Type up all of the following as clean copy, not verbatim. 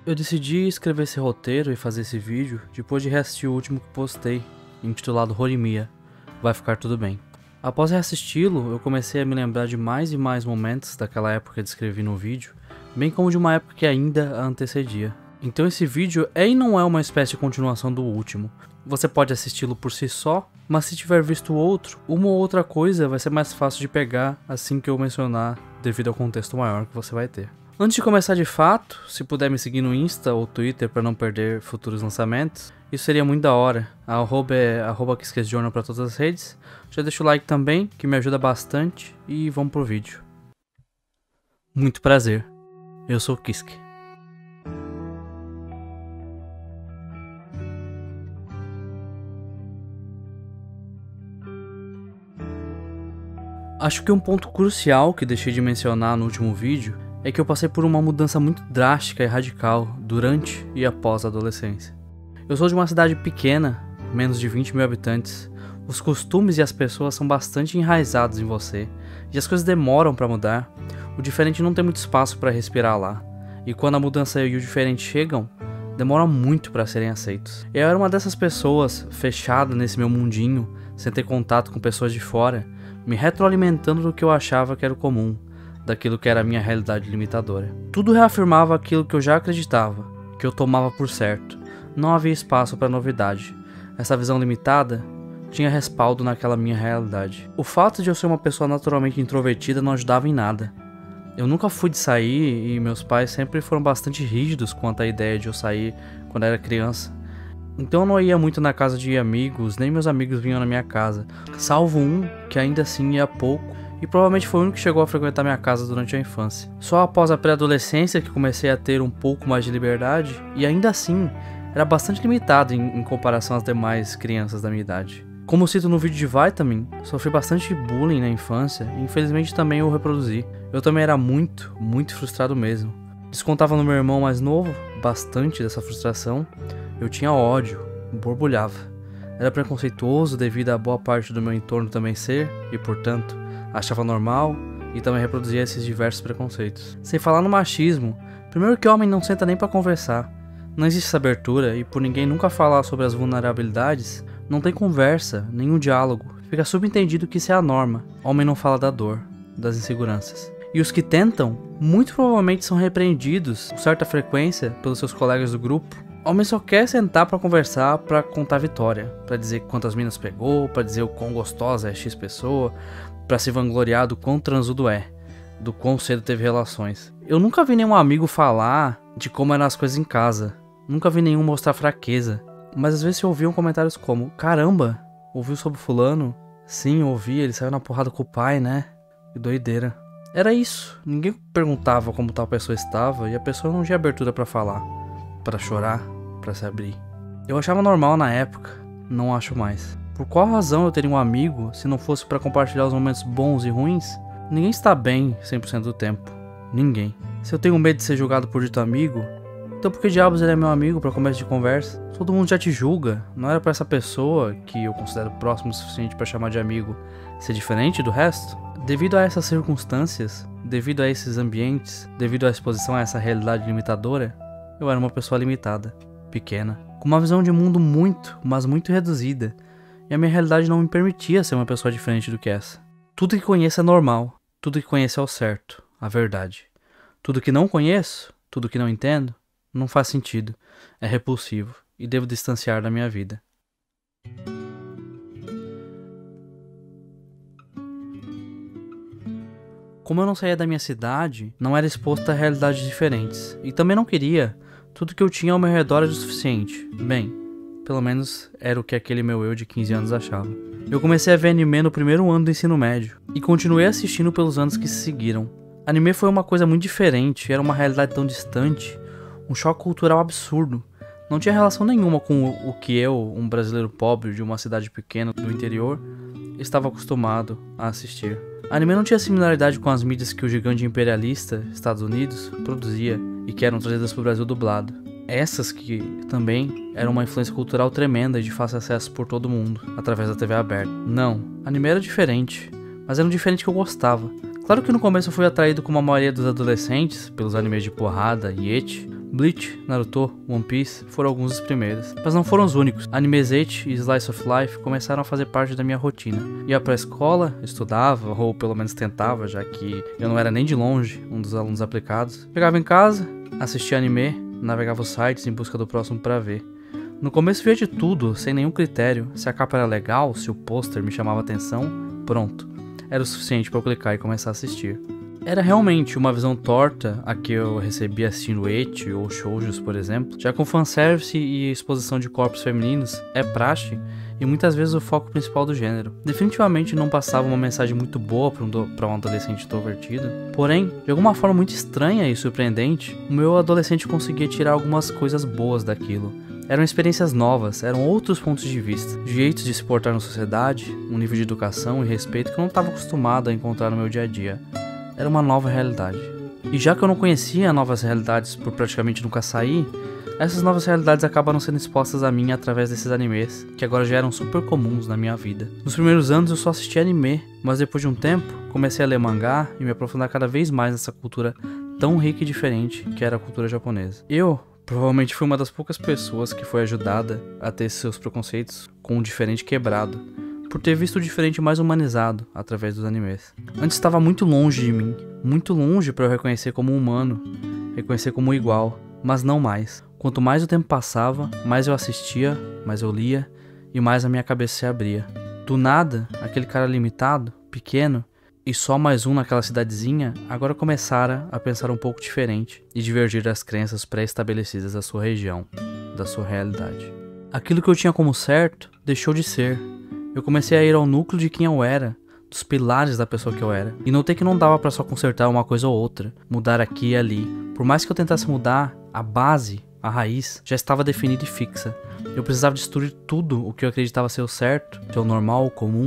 Eu decidi escrever esse roteiro e fazer esse vídeo depois de reassistir o último que postei, intitulado Horimiya, Vai Ficar Tudo Bem. Após reassisti-lo, eu comecei a me lembrar de mais e mais momentos daquela época que descrevi no vídeo, bem como de uma época que ainda a antecedia. Então esse vídeo é e não é uma espécie de continuação do último. Você pode assisti-lo por si só, mas se tiver visto outro, uma ou outra coisa vai ser mais fácil de pegar assim que eu mencionar, devido ao contexto maior que você vai ter. Antes de começar de fato, se puder me seguir no Insta ou Twitter para não perder futuros lançamentos, isso seria muito da hora. A arroba é @KiskesJournal para todas as redes. Já deixa o like também, que me ajuda bastante, e vamos pro vídeo. Muito prazer, eu sou o Kiske. Acho que um ponto crucial que deixei de mencionar no último vídeo é que eu passei por uma mudança muito drástica e radical durante e após a adolescência. Eu sou de uma cidade pequena, menos de 20 mil habitantes. Os costumes e as pessoas são bastante enraizados em você, e as coisas demoram para mudar. O diferente não tem muito espaço para respirar lá, e quando a mudança e o diferente chegam, demoram muito para serem aceitos. Eu era uma dessas pessoas, fechada nesse meu mundinho, sem ter contato com pessoas de fora, me retroalimentando do que eu achava que era o comum, daquilo que era a minha realidade limitadora. Tudo reafirmava aquilo que eu já acreditava, que eu tomava por certo. Não havia espaço para novidade. Essa visão limitada tinha respaldo naquela minha realidade. O fato de eu ser uma pessoa naturalmente introvertida não ajudava em nada. Eu nunca fui de sair e meus pais sempre foram bastante rígidos quanto à ideia de eu sair quando era criança. Então eu não ia muito na casa de amigos, nem meus amigos vinham na minha casa, salvo um que ainda assim ia pouco, e provavelmente foi o único que chegou a frequentar minha casa durante a infância. Só após a pré-adolescência que comecei a ter um pouco mais de liberdade, e ainda assim era bastante limitado em comparação às demais crianças da minha idade. Como cito no vídeo de Vitamin, sofri bastante bullying na infância e infelizmente também eu reproduzi. Eu também era muito frustrado mesmo. Descontava no meu irmão mais novo, bastante dessa frustração. Eu tinha ódio, borbulhava. Era preconceituoso devido a boa parte do meu entorno também ser, e portanto, achava normal e também reproduzia esses diversos preconceitos. Sem falar no machismo, primeiro que homem não senta nem pra conversar. Não existe essa abertura e por ninguém nunca falar sobre as vulnerabilidades, não tem conversa, nenhum diálogo. Fica subentendido que isso é a norma. Homem não fala da dor, das inseguranças. E os que tentam, muito provavelmente são repreendidos com certa frequência pelos seus colegas do grupo. Homem só quer sentar pra conversar, pra contar vitória, pra dizer quantas minas pegou, pra dizer o quão gostosa é X pessoa, pra se vangloriar do quão transudo é, do quão cedo teve relações. Eu nunca vi nenhum amigo falar de como eram as coisas em casa, nunca vi nenhum mostrar fraqueza, mas às vezes se ouviam comentários como: caramba, ouviu sobre fulano? Sim, ouvi, ele saiu na porrada com o pai, né? Que doideira. Era isso, ninguém perguntava como tal pessoa estava e a pessoa não tinha abertura pra falar, pra chorar, pra se abrir. Eu achava normal na época, não acho mais. Por qual razão eu teria um amigo se não fosse pra compartilhar os momentos bons e ruins? Ninguém está bem 100% do tempo. Ninguém. Se eu tenho medo de ser julgado por dito amigo, então por que diabos ele é meu amigo pra começo de conversa? Todo mundo já te julga, não era pra essa pessoa, que eu considero próximo o suficiente pra chamar de amigo, ser diferente do resto? Devido a essas circunstâncias, devido a esses ambientes, devido à exposição a essa realidade limitadora, eu era uma pessoa limitada, pequena, com uma visão de mundo mas muito reduzida, e a minha realidade não me permitia ser uma pessoa diferente do que essa. Tudo que conheço é normal, tudo que conheço é o certo, a verdade. Tudo que não conheço, tudo que não entendo, não faz sentido, é repulsivo, e devo distanciar da minha vida. Como eu não saía da minha cidade, não era exposto a realidades diferentes, e também não queria. Tudo que eu tinha ao meu redor era o suficiente. Bem, pelo menos era o que aquele meu eu de 15 anos achava. Eu comecei a ver anime no primeiro ano do ensino médio, e continuei assistindo pelos anos que se seguiram. Anime foi uma coisa muito diferente, era uma realidade tão distante, um choque cultural absurdo. Não tinha relação nenhuma com o que eu, um brasileiro pobre de uma cidade pequena do interior, estava acostumado a assistir. Anime não tinha similaridade com as mídias que o gigante imperialista, Estados Unidos, produzia e que eram trazidas para o Brasil dublado. Essas que também eram uma influência cultural tremenda e de fácil acesso por todo mundo, através da TV aberta. Não, anime era diferente, mas era um diferente que eu gostava. Claro que no começo eu fui atraído como a maioria dos adolescentes, pelos animes de porrada e ecchi, Bleach, Naruto, One Piece foram alguns dos primeiros, mas não foram os únicos. Anime Zete e Slice of Life começaram a fazer parte da minha rotina. Ia pra escola, estudava, ou pelo menos tentava, já que eu não era nem de longe um dos alunos aplicados. Chegava em casa, assistia anime, navegava os sites em busca do próximo pra ver. No começo via de tudo, sem nenhum critério. Se a capa era legal, se o pôster me chamava atenção, pronto. Era o suficiente pra eu clicar e começar a assistir. Era realmente uma visão torta a que eu recebia assistindo ecchi ou shoujos, por exemplo, já com fanservice e exposição de corpos femininos é praxe e muitas vezes o foco principal do gênero. Definitivamente não passava uma mensagem muito boa para um adolescente introvertido, porém, de alguma forma muito estranha e surpreendente, o meu adolescente conseguia tirar algumas coisas boas daquilo. Eram experiências novas, eram outros pontos de vista, jeitos de se portar na sociedade, um nível de educação e respeito que eu não estava acostumado a encontrar no meu dia a dia. Era uma nova realidade. E já que eu não conhecia novas realidades por praticamente nunca sair, essas novas realidades acabaram sendo expostas a mim através desses animes, que agora já eram super comuns na minha vida. Nos primeiros anos eu só assistia anime, mas depois de um tempo comecei a ler mangá e me aprofundar cada vez mais nessa cultura tão rica e diferente que era a cultura japonesa. Eu provavelmente fui uma das poucas pessoas que foi ajudada a ter seus preconceitos com o diferente quebrado, por ter visto o diferente mais humanizado através dos animes. Antes estava muito longe de mim, muito longe para eu reconhecer como humano, reconhecer como igual, mas não mais. Quanto mais o tempo passava, mais eu assistia, mais eu lia e mais a minha cabeça se abria. Do nada, aquele cara limitado, pequeno e só mais um naquela cidadezinha, agora começara a pensar um pouco diferente e divergir das crenças pré-estabelecidas da sua região, da sua realidade. Aquilo que eu tinha como certo deixou de ser. Eu comecei a ir ao núcleo de quem eu era, dos pilares da pessoa que eu era, e notei que não dava pra só consertar uma coisa ou outra, mudar aqui e ali. Por mais que eu tentasse mudar, a base, a raiz, já estava definida e fixa. Eu precisava destruir tudo o que eu acreditava ser o certo, ser o normal, o comum.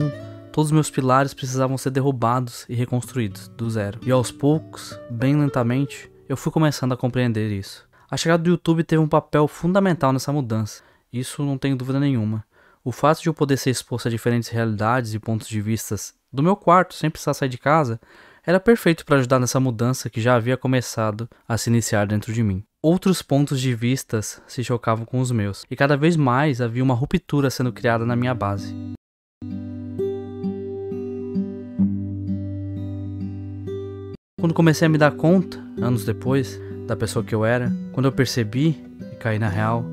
Todos os meus pilares precisavam ser derrubados e reconstruídos, do zero. E aos poucos, bem lentamente, eu fui começando a compreender isso. A chegada do YouTube teve um papel fundamental nessa mudança, isso não tenho dúvida nenhuma. O fato de eu poder ser exposto a diferentes realidades e pontos de vista do meu quarto, sem precisar sair de casa, era perfeito para ajudar nessa mudança que já havia começado a se iniciar dentro de mim. Outros pontos de vista se chocavam com os meus, e cada vez mais havia uma ruptura sendo criada na minha base. Quando comecei a me dar conta, anos depois, da pessoa que eu era, quando eu percebi e caí na real,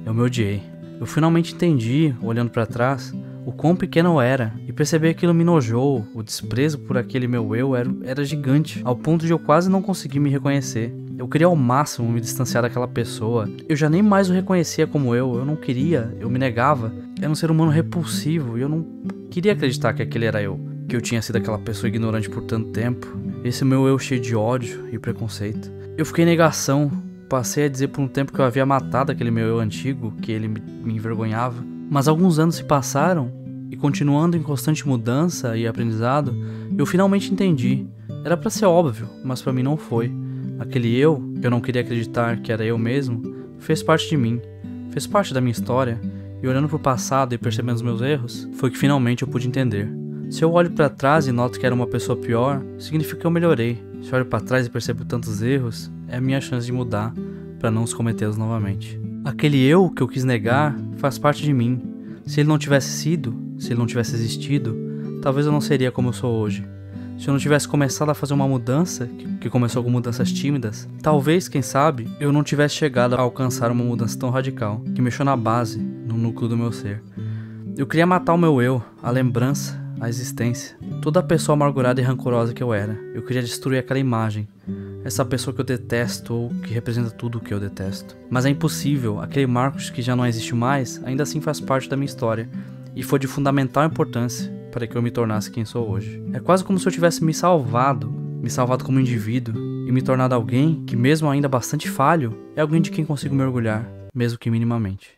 eu me odiei. Eu finalmente entendi, olhando pra trás, o quão pequeno eu era, e percebi que aquilo me enojou. O desprezo por aquele meu eu era gigante, ao ponto de eu quase não conseguir me reconhecer. Eu queria ao máximo me distanciar daquela pessoa. Eu já nem mais o reconhecia como eu não queria, eu me negava. Era um ser humano repulsivo e eu não queria acreditar que aquele era eu, que eu tinha sido aquela pessoa ignorante por tanto tempo. Esse meu eu cheio de ódio e preconceito. Eu fiquei em negação. Passei a dizer por um tempo que eu havia matado aquele meu eu antigo, que ele me envergonhava. Mas alguns anos se passaram, e continuando em constante mudança e aprendizado, eu finalmente entendi. Era pra ser óbvio, mas pra mim não foi. Aquele eu, que eu não queria acreditar que era eu mesmo, fez parte de mim, fez parte da minha história, e olhando pro passado e percebendo os meus erros, foi que finalmente eu pude entender. Se eu olho pra trás e noto que era uma pessoa pior, significa que eu melhorei. Se eu olho pra trás e percebo tantos erros, é a minha chance de mudar, pra não os cometê-los novamente. Aquele eu que eu quis negar faz parte de mim. Se ele não tivesse sido, se ele não tivesse existido, talvez eu não seria como eu sou hoje. Se eu não tivesse começado a fazer uma mudança, que começou com mudanças tímidas, talvez, quem sabe, eu não tivesse chegado a alcançar uma mudança tão radical, que mexeu na base, no núcleo do meu ser. Eu queria matar o meu eu, a lembrança, a existência, toda a pessoa amargurada e rancorosa que eu era. Eu queria destruir aquela imagem, essa pessoa que eu detesto ou que representa tudo o que eu detesto. Mas é impossível, aquele Marcos que já não existe mais, ainda assim faz parte da minha história, e foi de fundamental importância para que eu me tornasse quem sou hoje. É quase como se eu tivesse me salvado como indivíduo, e me tornado alguém que, mesmo ainda bastante falho, é alguém de quem consigo me orgulhar, mesmo que minimamente.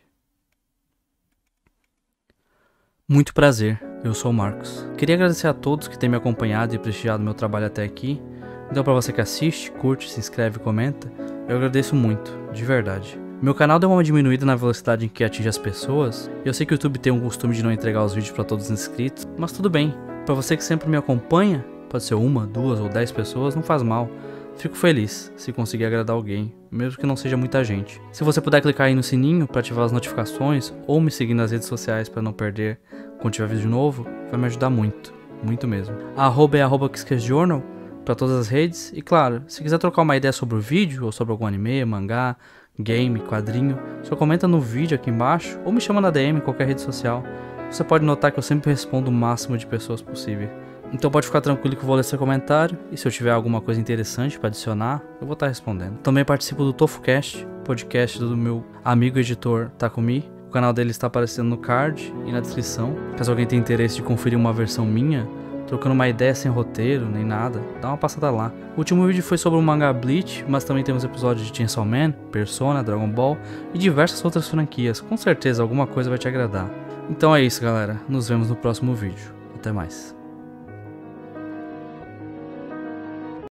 Muito prazer, eu sou o Marcos. Queria agradecer a todos que têm me acompanhado e prestigiado meu trabalho até aqui. Então, para você que assiste, curte, se inscreve e comenta, eu agradeço muito, de verdade. Meu canal deu uma diminuída na velocidade em que atinge as pessoas, e eu sei que o YouTube tem um costume de não entregar os vídeos para todos os inscritos, mas tudo bem. Para você que sempre me acompanha, pode ser 1, 2 ou 10 pessoas, não faz mal. Fico feliz se conseguir agradar alguém, mesmo que não seja muita gente. Se você puder clicar aí no sininho para ativar as notificações ou me seguir nas redes sociais para não perder quando tiver vídeo novo, vai me ajudar muito, muito mesmo. A arroba é @KissKissJournal para todas as redes. E claro, se quiser trocar uma ideia sobre o vídeo ou sobre algum anime, mangá, game, quadrinho, só comenta no vídeo aqui embaixo ou me chama na DM em qualquer rede social. Você pode notar que eu sempre respondo o máximo de pessoas possível. Então pode ficar tranquilo que eu vou ler seu comentário, e se eu tiver alguma coisa interessante para adicionar, eu vou estar respondendo. Também participo do TofuCast, podcast do meu amigo editor Takumi. O canal dele está aparecendo no card e na descrição. Caso alguém tenha interesse de conferir uma versão minha, trocando uma ideia sem roteiro, nem nada, dá uma passada lá. O último vídeo foi sobre o mangá Bleach, mas também temos episódios de Chainsaw Man, Persona, Dragon Ball e diversas outras franquias. Com certeza alguma coisa vai te agradar. Então é isso, galera. Nos vemos no próximo vídeo. Até mais.